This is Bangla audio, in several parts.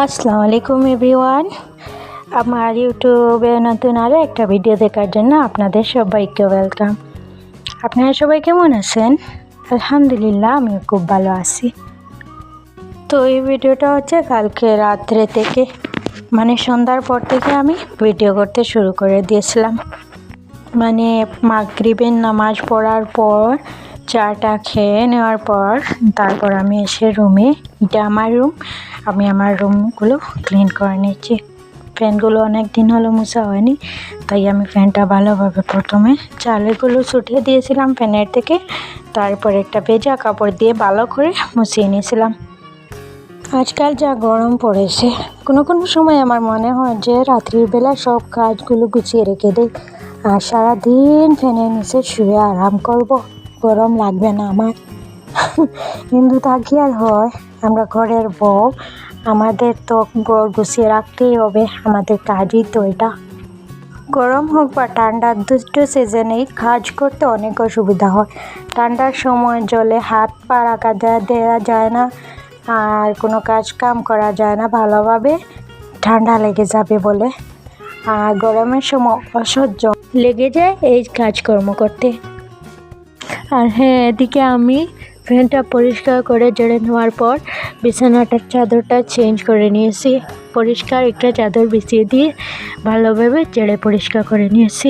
আসসালামু আলাইকুম এভরিওয়ান, আমার ইউটিউবে নতুন আরও একটা ভিডিও দেখার জন্য আপনাদের সবাইকে ওয়েলকাম। আপনারা সবাই কেমন আছেন? আলহামদুলিল্লাহ, আমি খুব ভালো আছি। তো এই ভিডিওটা হচ্ছে কালকে রাত্রে থেকে, মানে সন্ধ্যার পর থেকে আমি ভিডিও করতে শুরু করে দিয়েছিলাম। মানে মাগরিবের নামাজ পড়ার পর চাটা খেয়ে নেওয়ার পর তারপর আমি এসে রুমে, এটা আমার রুম, আমি আমার রুমগুলো ক্লিন করে নিচ্ছি। ফ্যানগুলো অনেক দিন হলো মোছা হয়নি, তাই আমি ফ্যানটা ভালোভাবে প্রথমে চালেগুলো ছুটিয়ে দিয়েছিলাম ফ্যানের থেকে, তারপর একটা ভেজা কাপড় দিয়ে ভালো করে মুছিয়ে নিয়েছিলাম। আজকাল যা গরম পড়েছে, কোনো কোনো সময় আমার মনে হয় যে রাত্রির বেলা সব কাজগুলো গুছিয়ে রেখে দেই আর সারাদিন ফ্যানের নিচে শুয়ে আরাম করব, গরম লাগবে না আমার। কিন্তু তা কি আর হয়, আমরা ঘরের বউ, আমাদের তো ঘর গুছিয়ে রাখতেই হবে, আমাদের কাজই তো এটা। গরম হোক বা ঠান্ডা, দুটো সিজনেই কাজ করতে অনেক অসুবিধা হয়। ঠান্ডার সময় জলে হাত পা রাখা দেওয়া যায় না, আর কোনো কাজ কাম করা যায় না ভালোভাবে, ঠান্ডা লেগে যাবে বলে। আর গরমের সময় অসহ্য লেগে যায় এই কাজকর্ম করতে। আর হ্যাঁ, এদিকে আমি ফ্যানটা পরিষ্কার করে ঝেড়ে নেওয়ার পর বিছানাটার চাদরটা চেঞ্জ করে নিয়েছি, পরিষ্কার একটা চাদর বিছিয়ে দিয়ে ভালোভাবে ঝেড়ে পরিষ্কার করে নিয়েছি।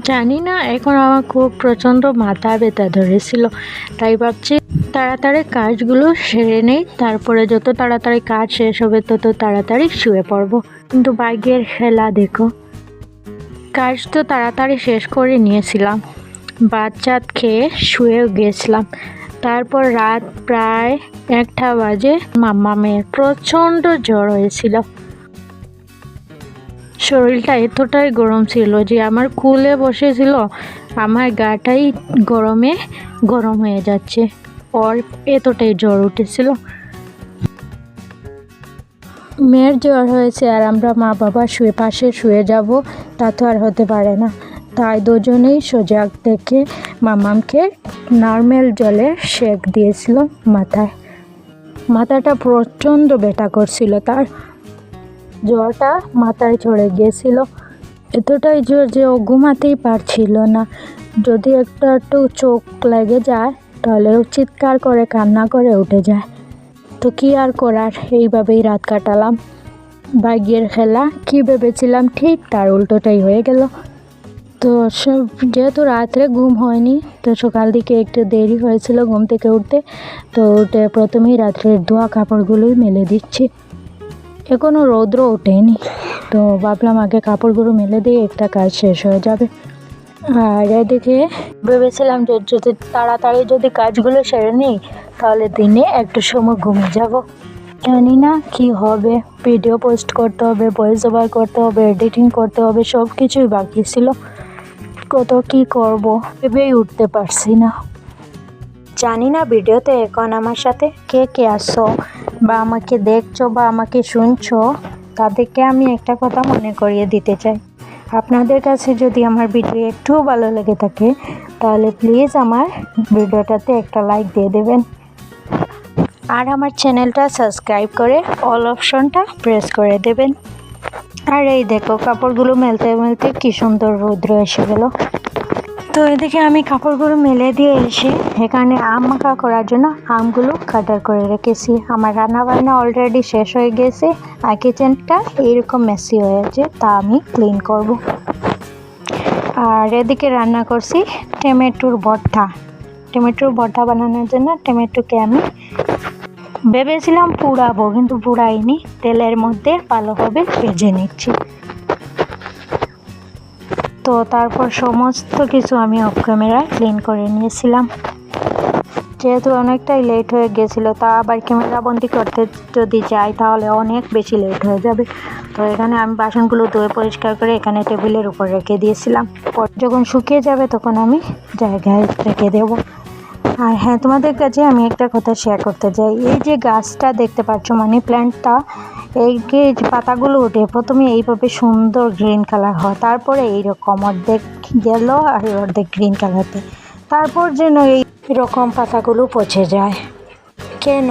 জানি না, এখন আমার খুব প্রচণ্ড মাথা ব্যথা ধরেছিল, তাই ভাবছি তাড়াতাড়ি কাজগুলো সেরে নেই, তারপরে যত তাড়াতাড়ি কাজ শেষ হবে তত তাড়াতাড়ি শুয়ে পড়বো। কিন্তু ভাগ্যের খেলা দেখো, কাজ তো তাড়াতাড়ি শেষ করে নিয়েছিলাম, ভাত চাত খেয়ে শুয়েও গিয়েছিলাম। তারপর রাত প্রায় 1টা বাজে মাম্মামের প্রচণ্ড জ্বর হয়েছিল। শরীরটা এতটাই গরম ছিল যে আমার কুলে বসেছিল, আমার গাটাই গরমে গরম হয়ে যাচ্ছে, ওর এতটাই জ্বর উঠেছিল। মেয়ের জ্বর হয়েছে আর আমরা মা বাবা পাশে শুয়ে যাব, তা তো আর হতে পারে না। তাই দুজনেই সজাগ থেকে মামামকে নর্মাল জলে সেক দিয়েছিল মাথাটা প্রচণ্ড ব্যথা করছিল, তার জ্বরটা মাথায় চড়ে গিয়েছিল, এতটাই জ্বর যে ও ঘুমাতেই পারছিল না। যদি একটু চোখ লেগে যায় তাহলে ও চিৎকার করে কান্না করে উঠে যায়। তো কি আর করার, এইভাবেই রাত কাটালাম। ভাগ্যের খেলা, কি ভেবেছিলাম ঠিক তার উল্টোটাই হয়ে গেল। তো যেহেতু রাত্রে ঘুম হয়নি, তো সকাল দিকে একটু দেরি হয়েছিল ঘুম থেকে উঠতে, তো উঠে প্রথমেই রাত্রের ধোয়া কাপড়গুলোই মেলে দিচ্ছি। এখনও রৌদ্র ওঠেনি, তো ভাবলাম আগে কাপড়গুলো মেলে দিয়ে একটা কাজ শেষ হয়ে যাবে। আর এদিকে ভেবেছিলাম যে তাড়াতাড়ি যদি কাজগুলো সেরে নিই তাহলে দিনে একটু সময় ঘুমিয়ে যাব। জানি না কি হবে, ভিডিও পোস্ট করতে হবে, ভয়েস ওভার করতে হবে, এডিটিং করতে হবে, সব কিছুই বাকি ছিল। কত কি করব ভেবেই উঠতে পারছি না। জানি না ভিডিওতে এখন আমার সাথে কে কে আসছো বা আমাকে দেখছো বা আমাকে শুনছো, তাদেরকে আমি একটা কথা মনে করিয়ে দিতে চাই। আপনাদের কাছে যদি আমার ভিডিও একটু ভালো লেগে থাকে তাহলে প্লিজ আমার ভিডিওটাতে একটা লাইক দিয়ে দেবেন, আর আমার চ্যানেলটা সাবস্ক্রাইব করে অল অপশনটা প্রেস করে দেবেন। আর এই দেখো, কাপড়গুলো মেলতে মেলতে কি সুন্দর রৌদ্র এসে গেল। তো এদিকে আমি কাপড়গুলো মেলে দিয়ে এসে এখানে আম মাখা করার জন্য আমগুলো কাটার করে রেখেছি। আমার রান্নাবান্না অলরেডি শেষ হয়ে গেছে, আর কিচেনটা এইরকম মেসি হয়েছে, তা আমি ক্লিন করব। আর এদিকে রান্না করছি টমেটোর ভর্তা বানানোর জন্য টমেটোকে আমি ভেবেছিলাম পুড়াবো, কিন্তু পুড়াইনি, তেলের মধ্যে ভালোভাবে ভেজে নিচ্ছি। তো তারপর সমস্ত কিছু আমি অফ ক্যামেরায় ক্লিন করে নিয়েছিলাম। যেহেতু অনেকটাই লেট হয়ে গেছিলো, তা আবার ক্যামেরা বন্দি করতে যদি যাই তাহলে অনেক বেশি লেট হয়ে যাবে। তো এখানে আমি বাসনগুলো ধুয়ে পরিষ্কার করে এখানে টেবিলের উপর রেখে দিয়েছিলাম, পর যখন শুকিয়ে যাবে তখন আমি জায়গায় রেখে দেব। আর হ্যাঁ, তোমাদের কাছে আমি একটা কথা শেয়ার করতে চাই। এই যে গাছটা দেখতে পাচ্ছ, মানি প্ল্যান্টটা, এই যে পাতাগুলো উঠে প্রথমে এইভাবে সুন্দর গ্রিন কালার হয়, তারপরে এইরকম অর্ধেক ইয়েলো আর অর্ধেক গ্রিন কালার দেয়, তারপর যেন এইরকম পাতাগুলো পচে যায়। কেন